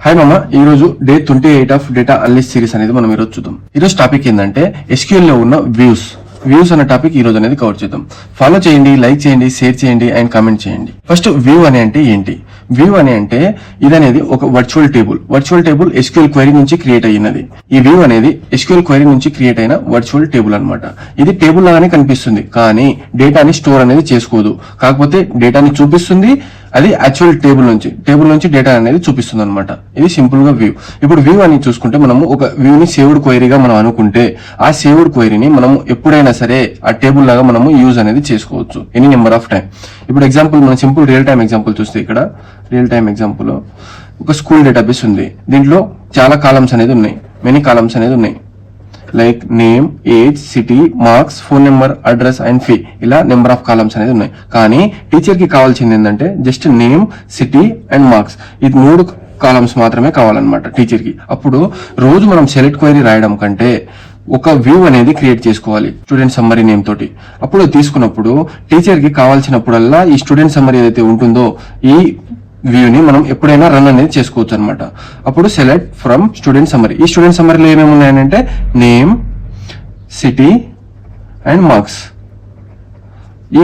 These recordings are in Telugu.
హాయ్ మామ, ఈ రోజు day 28 of data analyst series అనేది మనం ఈరోజు చూద్దాం. ఈరోజు టాపిక్ ఏంటంటే SQL లో ఉన్న వ్యూస్ అనే టాపిక్ ఈ రోజు అనేది కవర్ చేద్దాం. ఫాలో చేయండి, లైక్ చేయండి, షేర్ చేయండి అండ్ కామెంట్ చేయండి. ఫస్ట్ వ్యూ అని అంటే ఏంటి? వ్యూ అని అంటే ఇదనేది ఒక వర్చువల్ టేబుల్ SQL క్వైరీ నుంచి క్రియేట్ అయినది. ఈ వ్యూ అనేది SQL క్వైరీ నుంచి క్రియేట్ అయిన వర్చువల్ టేబుల్ అన్నమాట. ఇది టేబుల్ లాగానే కనిపిస్తుంది, కానీ డేటాని స్టోర్ అనేది చేసుకోదు. కాకపోతే డేటాని చూపిస్తుంది, అది యాక్చువల్ టేబుల్ నుంచి డేటా అనేది చూపిస్తుంది అనమాట. ఇది సింపుల్ గా వ్యూ. ఇప్పుడు వ్యూ అని చూసుకుంటే మనము ఒక వ్యూని సేవ్డ్ క్వైరీగా మనం అనుకుంటే ఆ సేవ్డ్ క్వైరీని మనం ఎప్పుడైనా సరే ఆ టేబుల్ లాగా మనము యూజ్ అనేది చేసుకోవచ్చు ఎనీ నెంబర్ ఆఫ్ టైం. ఇప్పుడు ఎగ్జాంపుల్ మనం సింపుల్ రియల్ టైం ఎగ్జాంపుల్ చూస్తే, ఇక్కడ రియల్ టైం ఎగ్జాంపుల్ ఒక స్కూల్ డేటాబేస్ ఉంది. దీంట్లో చాలా కాలమ్స్ అనేది ఉన్నాయి, మెనీ కాలమ్స్ అనేది ఉన్నాయి. Like name, age, city, marks, phone number, address and fee, ఇలా నెంబర్ ఆఫ్ కాలమ్స్ అనేది ఉన్నాయి. కానీ టీచర్ కి కావాల్సింది ఏంటంటే just name, city and marks, ఇది 3 కాలమ్స్ మాత్రమే కావాలన్నమాట టీచర్ కి. అప్పుడు రోజు మనం సెలెక్ట్ క్వైరీ రాయడం కంటే ఒక వ్యూ అనేది క్రియేట్ చేసుకోవాలి స్టూడెంట్ సమ్మరీ నేమ్ తోటి. అప్పుడు తీసుకున్నప్పుడు టీచర్ కి కావాల్సినప్పుడల్లా ఈ స్టూడెంట్ సమ్మరీ ఏదైతే ఉంటుందో ఈ వ్యూని మనం ఎప్పుడైనా రన్ అనేది చేసుకోవచ్చు అనమాట. అప్పుడు సెలెక్ట్ ఫ్రమ్ స్టూడెంట్ సమ్మరీ. ఈ స్టూడెంట్ సమ్మరీలో ఏమేమి ఉన్నాయంటే నేమ్, సిటీ అండ్ మార్క్స్. ఈ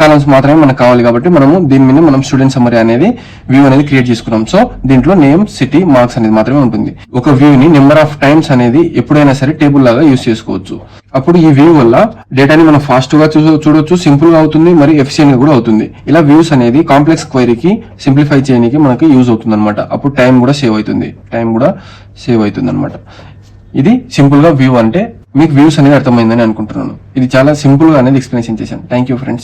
కాలమ్స్ మాత్రమే మనకు కావాలి కాబట్టి మనము దీని మీద మనం స్టూడెంట్ సమ్మరీ అనేది వ్యూ అనేది క్రియేట్ చేసుకున్నాం. సో దీంట్లో నేమ్, సిటీ, మార్క్స్ అనేది మాత్రమే ఉంటుంది. ఒక వ్యూని నెంబర్ ఆఫ్ టైమ్స్ అనేది ఎప్పుడైనా సరే టేబుల్ లాగా యూజ్ చేసుకోవచ్చు. అప్పుడు ఈ వ్యూ వల్ల డేటాని మనం ఫాస్ట్ గా చూడొచ్చు, సింపుల్ గా అవుతుంది, మరి ఎఫిషియెంట్ గా కూడా అవుతుంది. ఇలా వ్యూస్ అనేది కాంప్లెక్స్ క్వైరీకి సింప్లిఫై చేయడానికి మనకి యూజ్ అవుతుంది అనమాట. అప్పుడు టైం కూడా సేవ్ అవుతుంది అనమాట. ఇది సింపుల్ గా వ్యూ అంటే. మీకు వ్యూస్ అనేది అర్థమైందని అనుకుంటున్నాను. ఇది చాలా సింపుల్ గా అనేది ఎక్స్ప్లెనేషన్ చేశాను. Thank you friends.